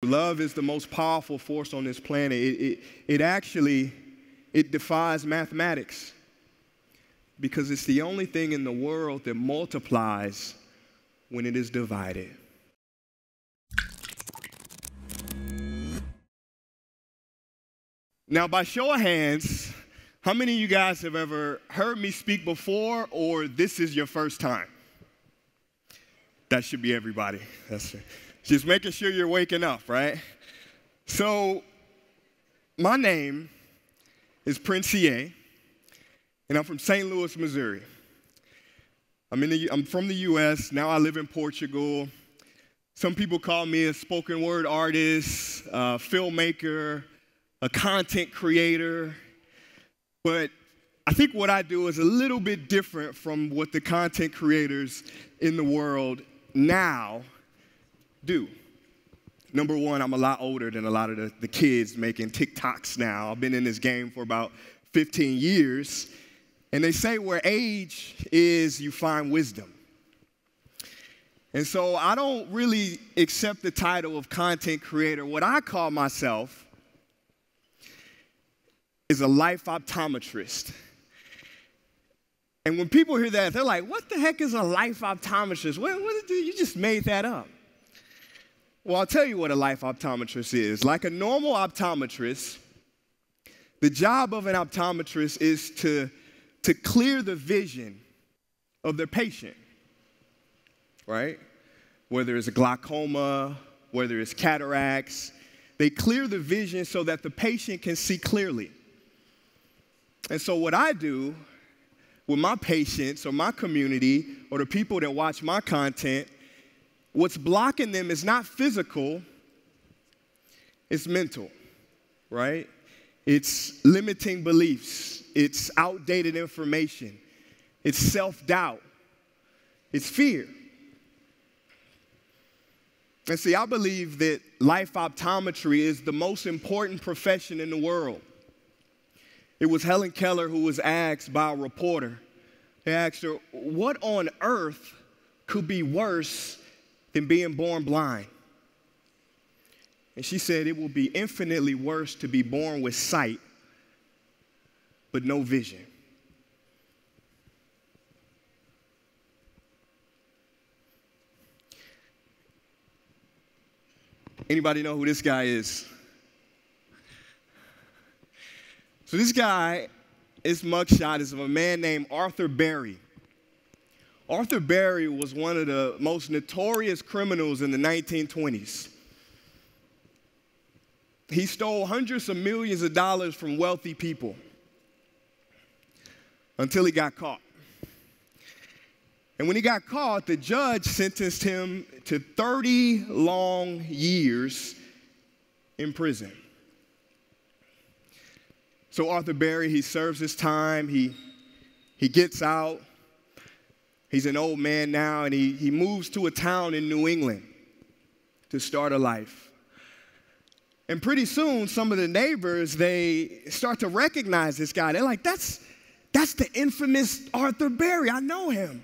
Love is the most powerful force on this planet. It defies mathematics because it's the only thing in the world that multiplies when it is divided. Now, by show of hands, how many of you guys have ever heard me speak before, or this is your first time? That should be everybody. That's it. Just making sure you're waking up, right? So, my name is Prince EA, and I'm from St. Louis, Missouri. I'm from the U.S., now I live in Portugal. Some people call me a spoken word artist, a filmmaker, a content creator, but I think what I do is a little bit different from what the content creators in the world now do. Number one, I'm a lot older than a lot of the kids making TikToks now. I've been in this game for about 15 years, and they say where age is, you find wisdom. And so I don't really accept the title of content creator. What I call myself is a life optometrist. And when people hear that, they're like, what the heck is a life optometrist? You just made that up. Well, I'll tell you what a life optometrist is. Like a normal optometrist, the job of an optometrist is to clear the vision of their patient, right? Whether it's glaucoma, whether it's cataracts, they clear the vision so that the patient can see clearly. And so what I do with my patients or my community or the people that watch my content, what's blocking them is not physical, it's mental, right? It's limiting beliefs, it's outdated information, it's self-doubt, it's fear. And see, I believe that life optometry is the most important profession in the world. It was Helen Keller who was asked by a reporter. They asked her, what on earth could be worse than being born blind? And she said, it will be infinitely worse to be born with sight, but no vision. Anybody know who this guy is? So this guy, his mugshot is of a man named Arthur Berry. Arthur Berry was one of the most notorious criminals in the 1920s. He stole hundreds of millions of dollars from wealthy people until he got caught. And when he got caught, the judge sentenced him to 30 long years in prison. So Arthur Berry, he serves his time, he gets out. He's an old man now, and he moves to a town in New England to start a life. And pretty soon, some of the neighbors, they start to recognize this guy. They're like, that's the infamous Arthur Berry. I know him.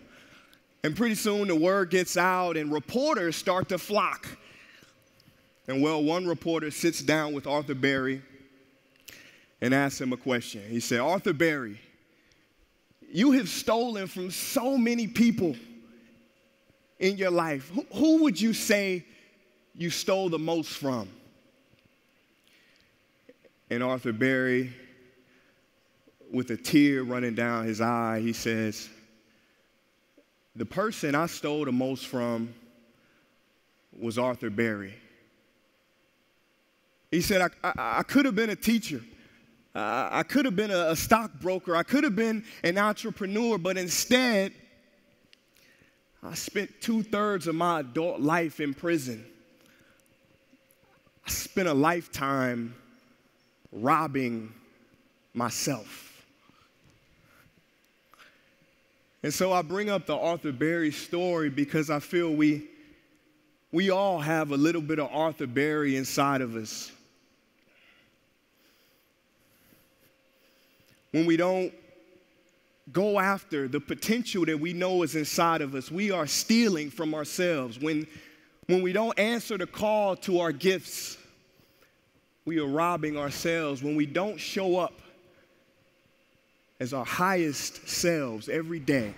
And pretty soon, the word gets out, and reporters start to flock. And well, one reporter sits down with Arthur Berry and asks him a question. He said, Arthur Berry, you have stolen from so many people in your life. Who would you say you stole the most from? And Arthur Berry, with a tear running down his eye, he says, the person I stole the most from was Arthur Berry. He said, I could have been a teacher. I could have been a stockbroker. I could have been an entrepreneur, but instead, I spent 2/3 of my adult life in prison. I spent a lifetime robbing myself. And so I bring up the Arthur Berry story because I feel we all have a little bit of Arthur Berry inside of us. When we don't go after the potential that we know is inside of us, we are stealing from ourselves. When When we don't answer the call to our gifts, we are robbing ourselves. When we don't show up as our highest selves every day,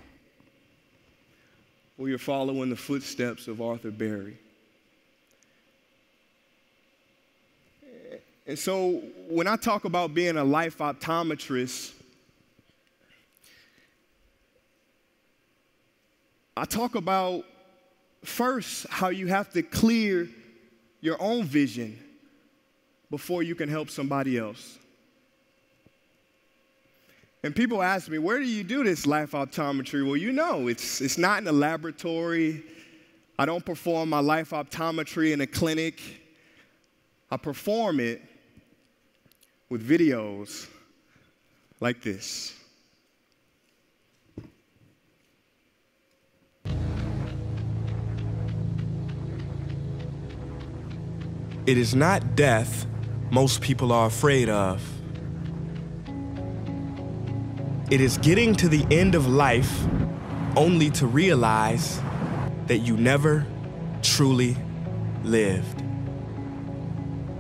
we are following the footsteps of Arthur Berry. And so when I talk about being a life optometrist, I talk about first how you have to clear your own vision before you can help somebody else. And people ask me, where do you do this life optometry? Well, you know, it's not in a laboratory. I don't perform my life optometry in a clinic. I perform it with videos like this. It is not death most people are afraid of. It is getting to the end of life only to realize that you never truly lived.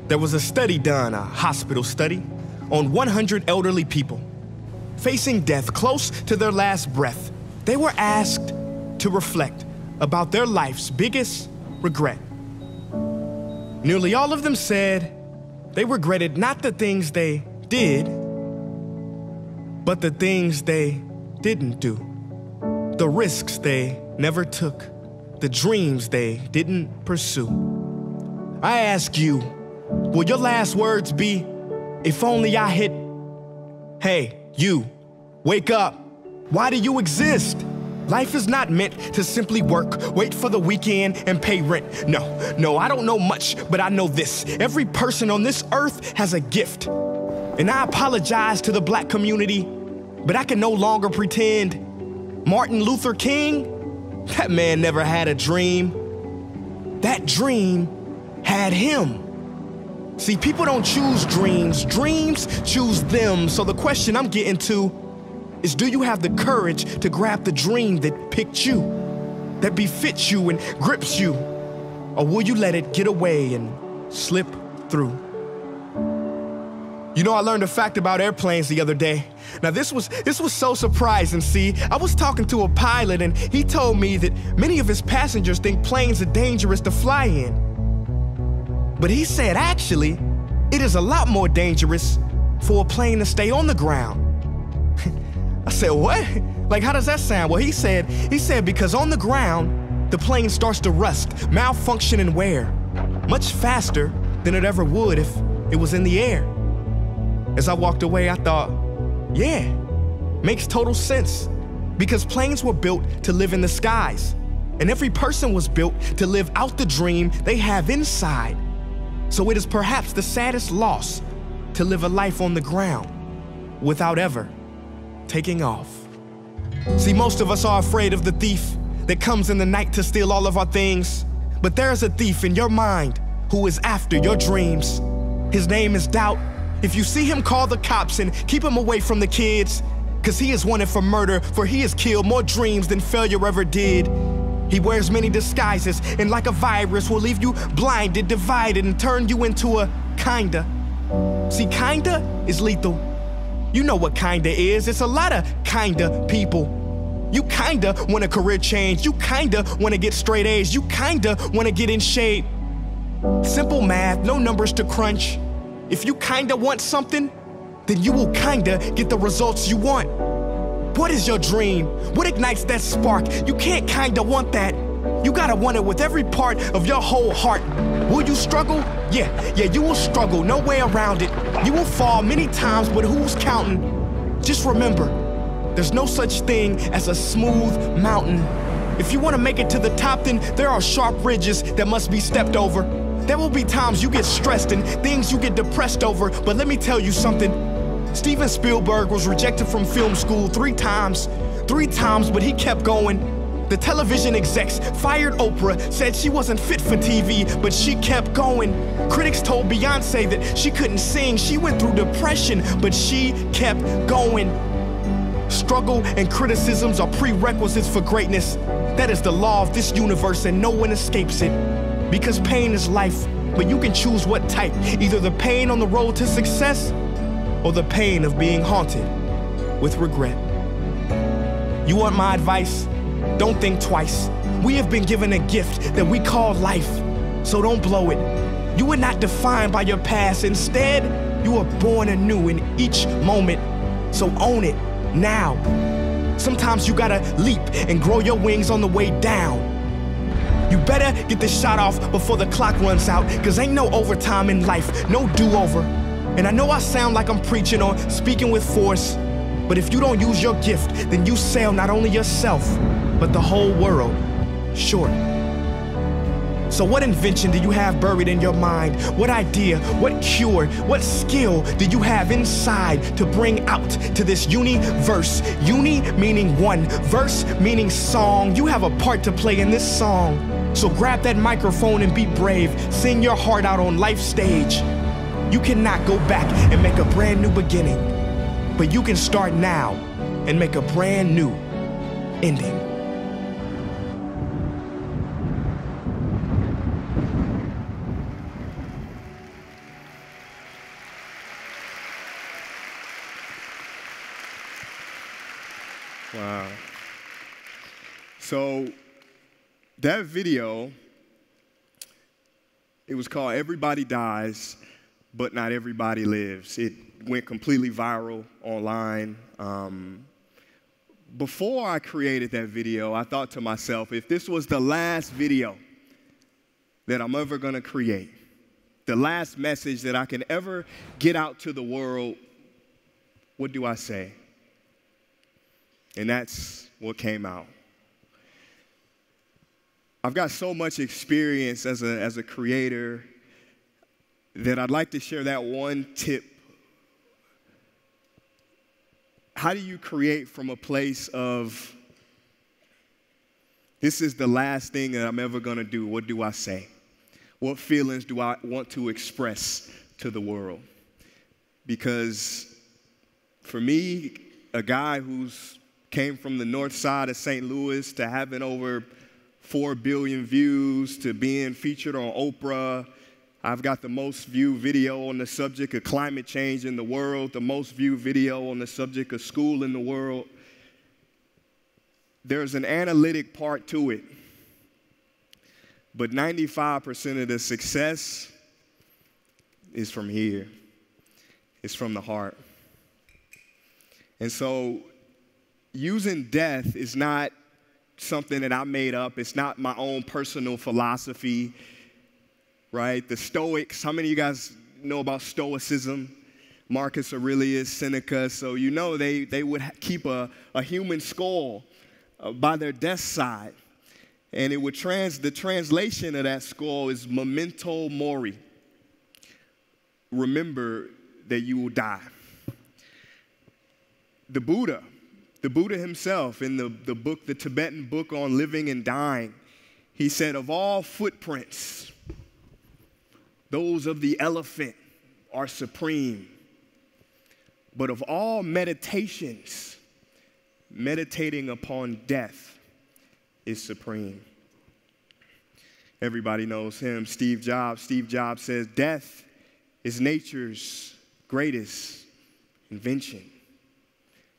There was a study done, a hospital study, on 100 elderly people facing death close to their last breath. They were asked to reflect about their life's biggest regret. Nearly all of them said they regretted not the things they did, but the things they didn't do, the risks they never took, the dreams they didn't pursue. I ask you, will your last words be, if only I hit, hey, you, wake up. Why do you exist? Life is not meant to simply work, wait for the weekend, and pay rent. No, I don't know much, but I know this. Every person on this earth has a gift. And I apologize to the black community, but I can no longer pretend. Martin Luther King, that man never had a dream. That dream had him. See, people don't choose dreams. Dreams choose them. So the question I'm getting to is, do you have the courage to grab the dream that picked you, that befits you and grips you? Or will you let it get away and slip through? You know, I learned a fact about airplanes the other day. Now, this was so surprising, see. I was talking to a pilot, and he told me that many of his passengers think planes are dangerous to fly in. But he said, actually, it is a lot more dangerous for a plane to stay on the ground. I said, what? Like, how does that sound? Well, he said because on the ground, the plane starts to rust, malfunction, and wear much faster than it ever would if it was in the air. As I walked away, I thought, yeah, makes total sense. Because planes were built to live in the skies, and every person was built to live out the dream they have inside. So it is perhaps the saddest loss to live a life on the ground without ever taking off. See, most of us are afraid of the thief that comes in the night to steal all of our things. But there is a thief in your mind who is after your dreams. His name is doubt. If you see him, call the cops and keep him away from the kids, because he is wanted for murder, for he has killed more dreams than failure ever did. He wears many disguises, and like a virus will leave you blinded, divided, and turn you into a kinda. See, kinda is lethal. You know what kinda is. It's a lot of kinda people. You kinda want a career change. You kinda want to get straight A's. You kinda want to get in shape. Simple math, no numbers to crunch. If you kinda want something, then you will kinda get the results you want. What is your dream? What ignites that spark? You can't kinda want that. You gotta want it with every part of your whole heart. Will you struggle? Yeah, you will struggle, no way around it. You will fall many times, but who's counting? Just remember, there's no such thing as a smooth mountain. If you wanna make it to the top, then there are sharp ridges that must be stepped over. There will be times you get stressed and things you get depressed over, but let me tell you something. Steven Spielberg was rejected from film school 3 times, but he kept going. The television execs fired Oprah, said she wasn't fit for TV, but she kept going. Critics told Beyonce that she couldn't sing, she went through depression, but she kept going. Struggle and criticisms are prerequisites for greatness. That is the law of this universe and no one escapes it. Because pain is life, but you can choose what type. Either the pain on the road to success or the pain of being haunted with regret. You want my advice? Don't think twice. We have been given a gift that we call life, so don't blow it. You were not defined by your past. Instead, you were born anew in each moment, so own it now. Sometimes you gotta leap and grow your wings on the way down. You better get this shot off before the clock runs out, cause ain't no overtime in life, no do-over. And I know I sound like I'm preaching or speaking with force, but if you don't use your gift, then you sell not only yourself, but the whole world short. So what invention do you have buried in your mind? What idea, what cure, what skill do you have inside to bring out to this universe? Uni meaning one, verse meaning song. You have a part to play in this song. So grab that microphone and be brave. Sing your heart out on life's stage. You cannot go back and make a brand new beginning, but you can start now and make a brand new ending. Wow. So that video, it was called Everybody Dies, but Not Everybody Lives. It went completely viral online. Before I created that video, I thought to myself, if this was the last video that I'm ever gonna create, the last message that I can ever get out to the world, what do I say? And that's what came out. I've got so much experience as a creator that I'd like to share that one tip. How do you create from a place of, this is the last thing that I'm ever gonna do, what do I say? What feelings do I want to express to the world? Because for me, a guy who's came from the north side of St. Louis to having over 4 billion views, to being featured on Oprah. I've got the most viewed video on the subject of climate change in the world, the most viewed video on the subject of school in the world. There's an analytic part to it, but 95% of the success is from here. It's from the heart. And so using death is not something that I made up. It's not my own personal philosophy, right? The Stoics, how many of you guys know about Stoicism? Marcus Aurelius, Seneca. So you know they would keep a human skull by their desk side. And it would the translation of that skull is memento mori. Remember that you will die. The Buddha himself, in the book, the Tibetan book on living and dying, he said, of all footprints, those of the elephant are supreme. But of all meditations, meditating upon death is supreme. Everybody knows him, Steve Jobs. Steve Jobs says, death is nature's greatest invention.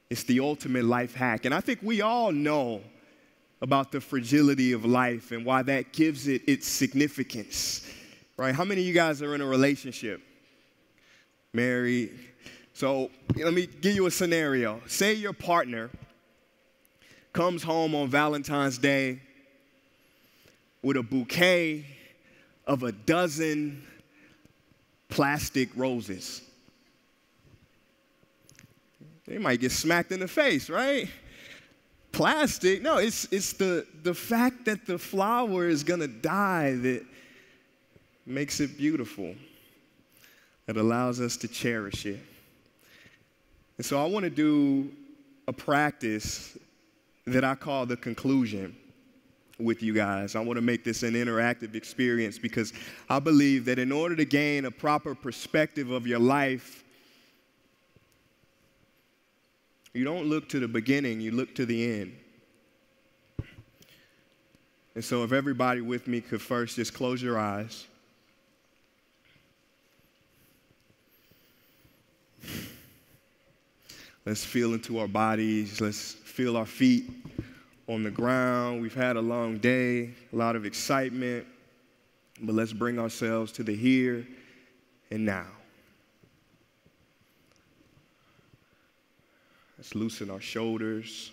It's the ultimate life hack. And I think we all know about the fragility of life and why that gives it its significance, right? How many of you guys are in a relationship? Married? So let me give you a scenario. Say your partner comes home on Valentine's Day with a bouquet of 12 plastic roses. They might get smacked in the face, right? Plastic? No, it's the fact that the flower is gonna die that makes it beautiful, that allows us to cherish it. And so I want to do a practice that I call the conclusion with you guys. I want to make this an interactive experience because I believe that in order to gain a proper perspective of your life, you don't look to the beginning, you look to the end. And so if everybody with me could first just close your eyes. Let's feel into our bodies. Let's feel our feet on the ground. We've had a long day, a lot of excitement, but let's bring ourselves to the here and now. Let's loosen our shoulders,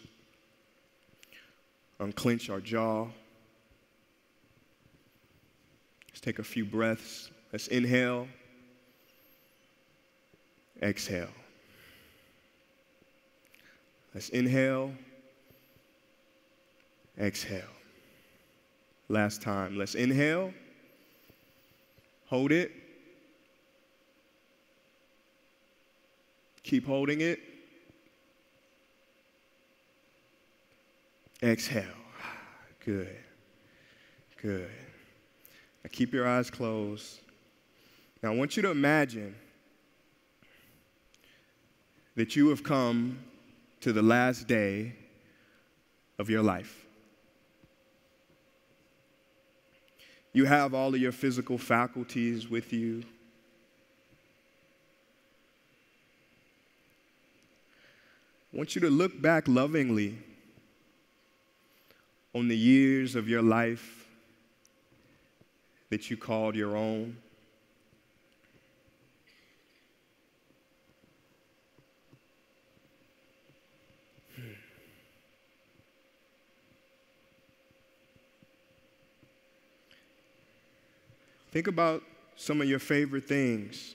unclench our jaw. Let's take a few breaths. Let's inhale, exhale. Let's inhale, exhale. Last time. Let's inhale, hold it, keep holding it, exhale. Good, good. Now keep your eyes closed. Now I want you to imagine that you have come to the last day of your life. You have all of your physical faculties with you. I want you to look back lovingly on the years of your life that you called your own. Think about some of your favorite things,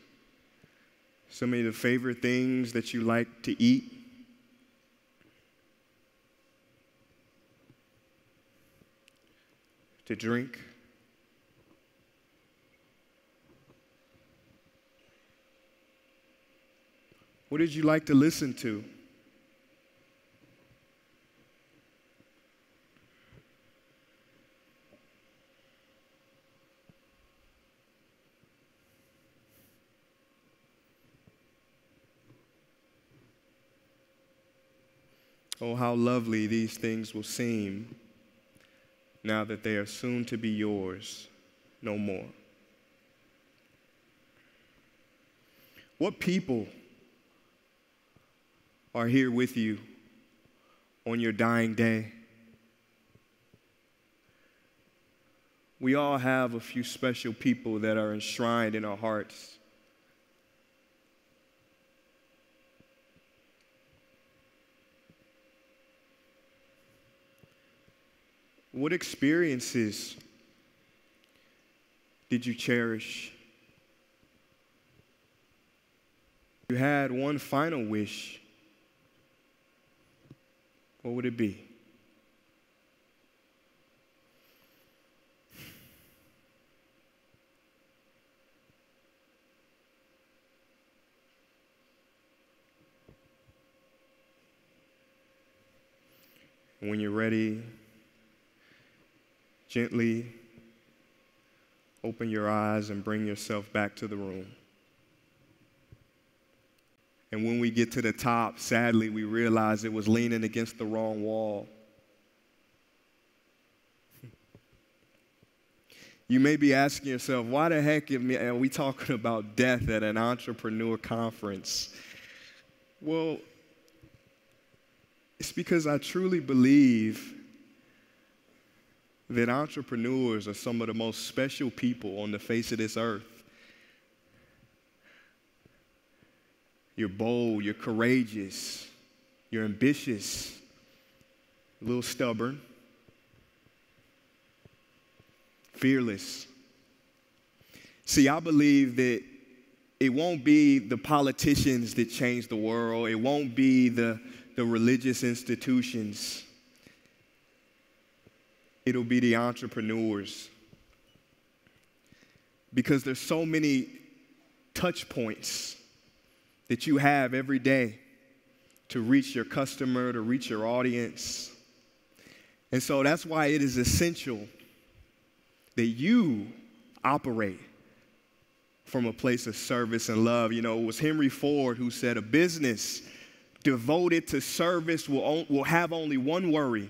some of the favorite things that you like to eat, to drink. What did you like to listen to? Oh, how lovely these things will seem now that they are soon to be yours no more. What people are here with you on your dying day? We all have a few special people that are enshrined in our hearts. What experiences did you cherish? You had one final wish. What would it be? When you're ready, gently open your eyes and bring yourself back to the room. And when we get to the top, sadly, we realize it was leaning against the wrong wall. You may be asking yourself, why the heck are we talking about death at an entrepreneur conference? Well, it's because I truly believe that entrepreneurs are some of the most special people on the face of this earth. You're bold, you're courageous, you're ambitious, a little stubborn, fearless. See, I believe that it won't be the politicians that change the world. It won't be the religious institutions. It'll be the entrepreneurs. Because there's so many touch points that you have every day to reach your customer, to reach your audience. And so that's why it is essential that you operate from a place of service and love. You know, it was Henry Ford who said a business devoted to service will have only one worry: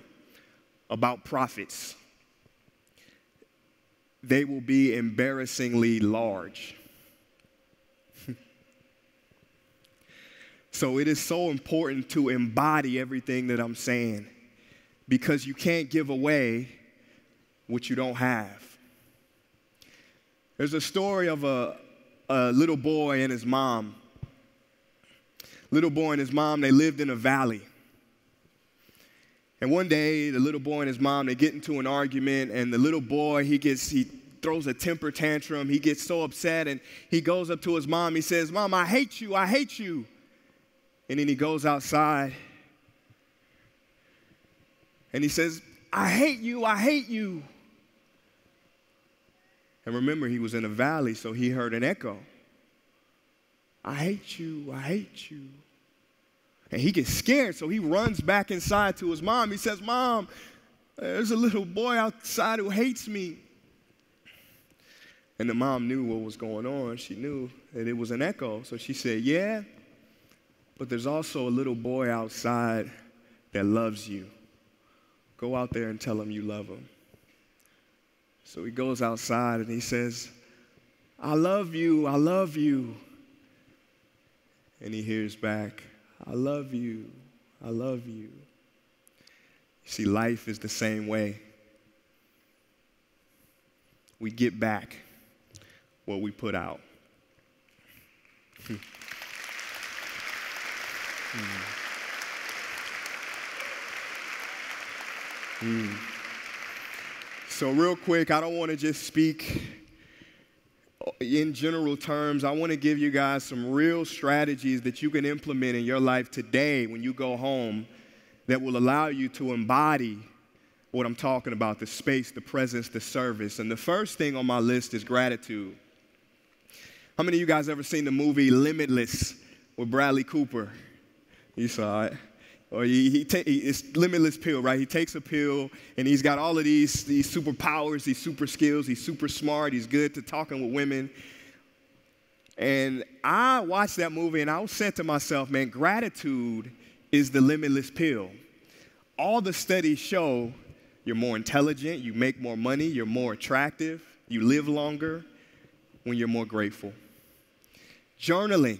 about profits. they will be embarrassingly large. So it is so important to embody everything that I'm saying, because you can't give away what you don't have. There's a story of a little boy and his mom. Little boy and his mom, they lived in a valley. And one day, the little boy and his mom, they get into an argument, and the little boy, he throws a temper tantrum. He gets so upset, and he goes up to his mom. He says, "Mom, I hate you, I hate you." And then he goes outside, and he says, "I hate you, I hate you." And remember, he was in a valley, so he heard an echo. "I hate you, I hate you." And he gets scared, so he runs back inside to his mom. He says, "Mom, there's a little boy outside who hates me." And the mom knew what was going on. She knew that it was an echo. So she said, "Yeah, but there's also a little boy outside that loves you. Go out there and tell him you love him." So he goes outside and he says, "I love you, I love you." And he hears back, "I love you, I love you." See, life is the same way. We get back what we put out. So real quick, I don't want to just speak in general terms. I want to give you guys some real strategies that you can implement in your life today when you go home that will allow you to embody what I'm talking about: the space, the presence, the service. And the first thing on my list is gratitude. How many of you guys ever seen the movie Limitless with Bradley Cooper? You saw it. Or it's Limitless pill, right? He takes a pill, and he's got all of these superpowers, these super skills. He's super smart. He's good to talking with women. And I watched that movie, and I said to myself, man, gratitude is the limitless pill. All the studies show you're more intelligent, you make more money, you're more attractive, you live longer when you're more grateful. Journaling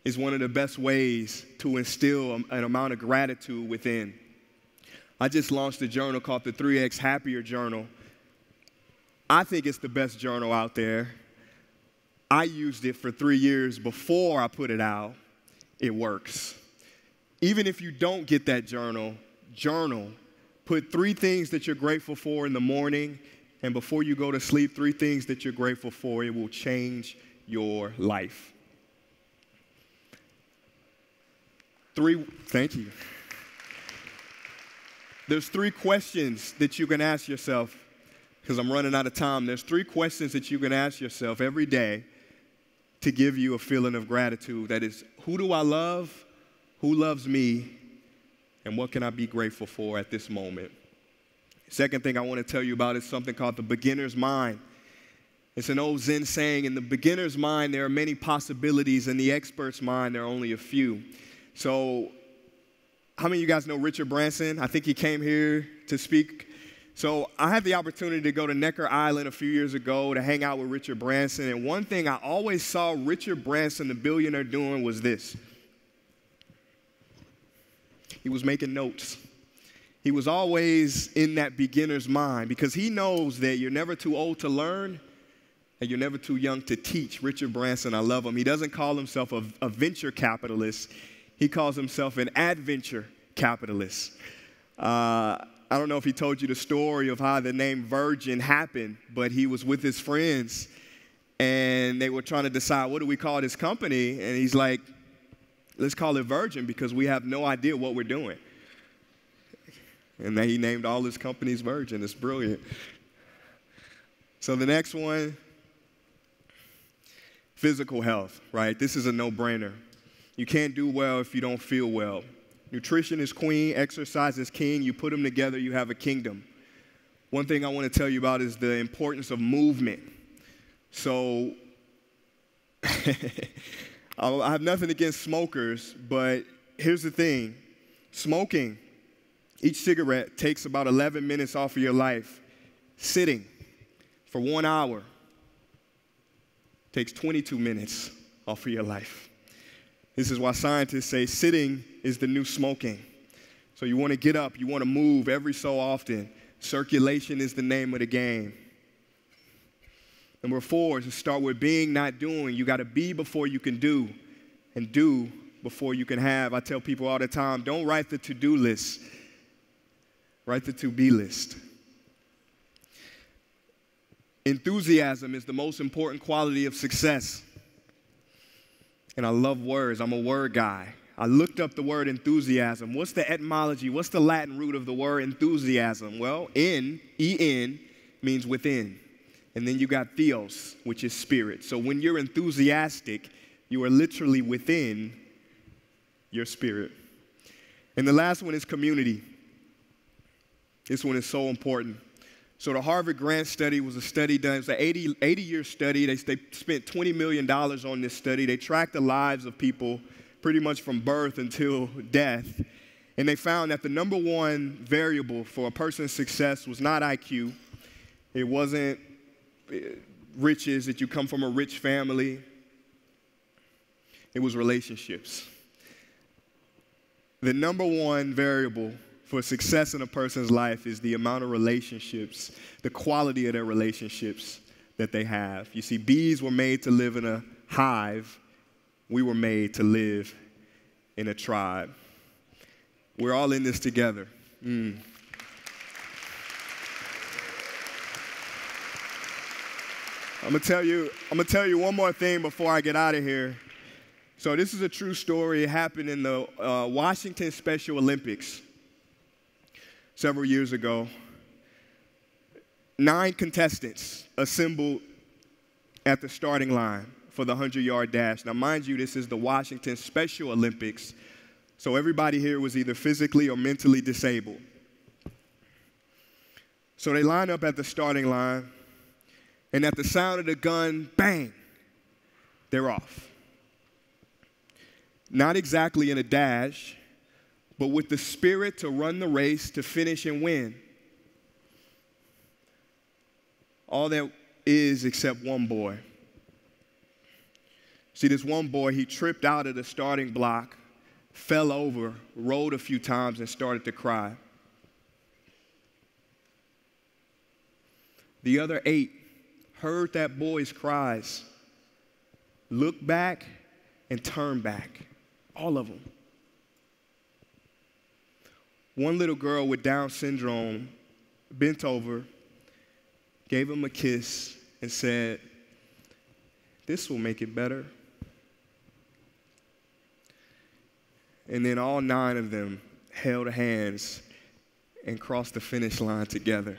is one of the best ways to instill an amount of gratitude within. I just launched a journal called the 3X Happier Journal. I think it's the best journal out there. I used it for 3 years before I put it out. It works. Even if you don't get that journal, put 3 things that you're grateful for in the morning, and before you go to sleep, 3 things that you're grateful for. It will change your life. Thank you. There's 3 questions that you can ask yourself, because I'm running out of time. There's 3 questions that you can ask yourself every day to give you a feeling of gratitude. That is, who do I love? Who loves me? And what can I be grateful for at this moment? Second thing I want to tell you about is something called the beginner's mind. It's an old Zen saying, in the beginner's mind, there are many possibilities. In the expert's mind, there are only a few. So how many of you guys know Richard Branson? I think he came here to speak. So I had the opportunity to go to Necker Island a few years ago to hang out with Richard Branson. And one thing I always saw Richard Branson, the billionaire, doing was this. He was making notes. He was always in that beginner's mind, because he knows that you're never too old to learn and you're never too young to teach. Richard Branson, I love him. He doesn't call himself a venture capitalist. He calls himself an adventure capitalist. I don't know if he told you the story of how the name Virgin happened, but he was with his friends, and they were trying to decide, what do we call this company? And he's like, let's call it Virgin, because we have no idea what we're doing. And then he named all his companies Virgin. It's brilliant. So the next one, physical health, right? This is a no-brainer. You can't do well if you don't feel well. Nutrition is queen, exercise is king. You put them together, you have a kingdom. One thing I want to tell you about is the importance of movement. So I have nothing against smokers, but here's the thing. Smoking, each cigarette takes about 11 minutes off of your life. Sitting, for 1 hour takes 22 minutes off of your life. This is why scientists say sitting is the new smoking. So you want to get up, you want to move every so often. Circulation is the name of the game. Number 4 is to start with being, not doing. You got to be before you can do, and do before you can have. I tell people all the time, don't write the to-do list. Write the to-be list. Enthusiasm is the most important quality of success. And I love words. I'm a word guy. I looked up the word enthusiasm. What's the etymology? What's the Latin root of the word enthusiasm? Well, E-N, means within. And then you got theos, which is spirit. So when you're enthusiastic, you are literally within your spirit. And the last one is community. This one is so important. So the Harvard Grant study was a study done. It's an 80-year study. They spent $20 million on this study. They tracked the lives of people pretty much from birth until death. And they found that the number one variable for a person's success was not IQ. It wasn't riches, that you come from a rich family. It was relationships. The number one variable for success in a person's life is the amount of relationships, the quality of their relationships that they have. You see, bees were made to live in a hive. We were made to live in a tribe. We're all in this together. I'm gonna tell you one more thing before I get out of here. So this is a true story. It happened in the Washington Special Olympics several years ago. 9 contestants assembled at the starting line for the 100-yard dash. Now, mind you, this is the Washington Special Olympics, so everybody here was either physically or mentally disabled. So they line up at the starting line, and at the sound of the gun, bang, they're off. Not exactly in a dash, but with the spirit to run the race, to finish and win. All that is except one boy. See, this one boy, he tripped out of the starting block, fell over, rolled a few times, and started to cry. The other 8 heard that boy's cries, looked back, and turned back. All of them. One little girl with Down syndrome bent over, gave him a kiss, and said, "This will make it better." And then all 9 of them held hands and crossed the finish line together.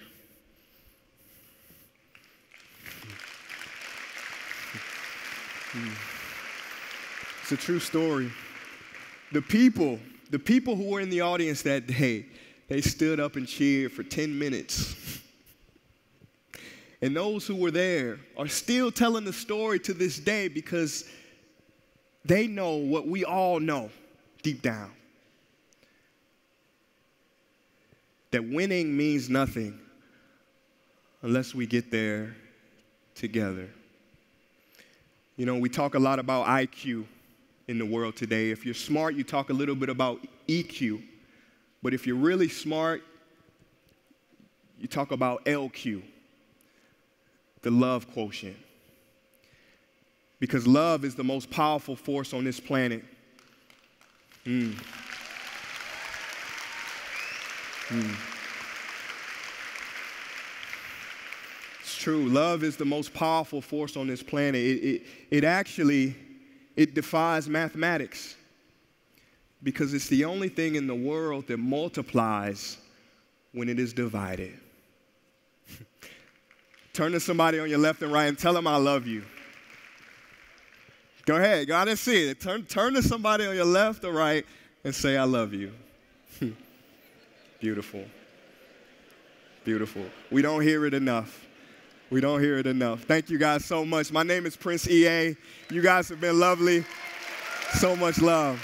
It's a true story. The people who were in the audience that day, they stood up and cheered for 10 minutes. And those who were there are still telling the story to this day because they know what we all know deep down. That winning means nothing unless we get there together. You know, we talk a lot about IQ in the world today. If you're smart, you talk a little bit about EQ. But if you're really smart, you talk about LQ, the love quotient. Because love is the most powerful force on this planet. It's true. Love is the most powerful force on this planet. It defies mathematics because it's the only thing in the world that multiplies when it is divided. Turn to somebody on your left and right and tell them I love you. Go ahead. Go out and see it. Turn to somebody on your left or right and say I love you. Beautiful. Beautiful. We don't hear it enough. We don't hear it enough. Thank you guys so much. My name is Prince EA. You guys have been lovely. So much love.